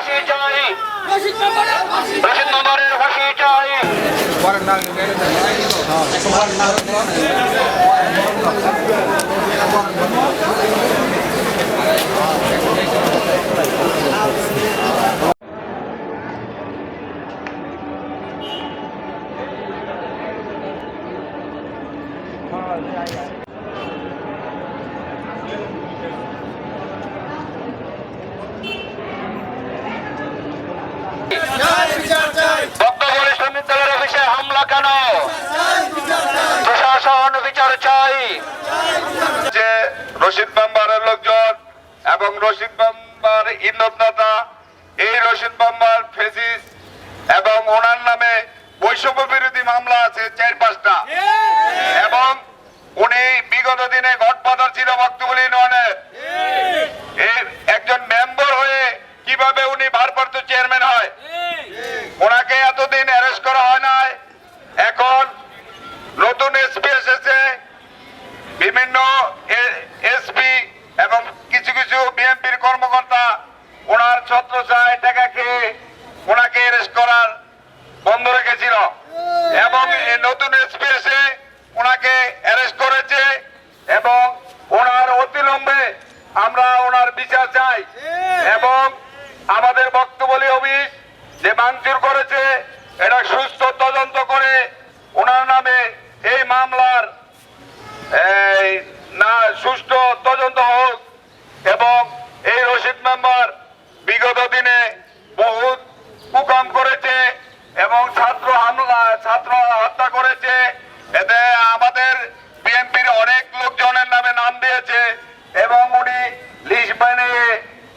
ফাঁসি চাই, রশিদ মেম্বারের ফাঁসি চাই। বক্তব্য বিশ্ববিদ্যালয়ের অফিসে হামলা কেন? প্রশাসন বিচার চাই। যে রশিদ মেম্বারের লোকজন এবং রশিদ মেম্বার ইন্ধনদাতা, এই রশিদ মেম্বার ফেসিস এবং ওনার নামে বৈষম্য বিরোধী মামলা আছে 4-5টা, এবং উনি বিগত দিনে গডফাদার ছিল বক্তব্য ইউনিয়নের। একজন মেম্বার হয়ে কিভাবে উনি ভারপ্রাপ্ত চেয়ারম্যান হয়? ওনাকে এতদিন অ্যারেস্ট করা হয় নাই। এখন নতুন এসপি এসেছে, বিভিন্ন এসপি এবং কিছু কিছু বিএনপির কর্মকর্তা ওনার ছত্রছায়ায় টাকা খেয়ে ওনাকে অ্যারেস্ট করার বন্ধ রেখেছিল, এবং এই নতুন এসপি এসে ওনাকে অ্যারেস্ট করেছে, এবং ওনার অতিলম্বে আমরা ওনার বিচার চাই। এবং আমাদের বক্তব্য অফিস যে ভাঙচুর করেছে এটা সুস্থ তদন্ত করে ওনার নামে এই মামলার সুষ্ঠু তদন্ত হোক। এবং এই রশিদ মেম্বার বিগত দিনে বহুত কুকাম করেছে এবং ছাত্র হত্যা করেছে। এতে আমাদের বিএনপির অনেক লোকজনের নামে নাম দিয়েছে, এবং উনি লিস্ট বানিয়ে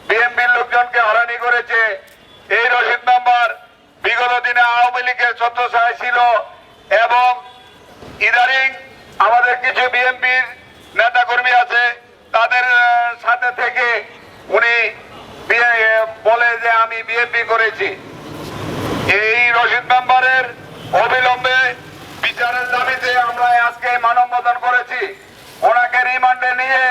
বিএনপির লোকজনকে হয়রানি করেছে। এই রশিদ মেম্বার বিগত দিনে আওয়ামী লীগের ছত্রছায়ায় ছিল, এবং ইদারিং আমাদের কিছু বিএনপির নেতা কর্মী আছে, তাদের সাথে থেকে উনি বলে যে আমি বিএনপি করেছি। এই রশিদ মেম্বারের অবিলম্বে বিচারের দাবিতে আমরা আজকে মানববন্ধন করেছি। ওনাকে রিমান্ডে নিয়ে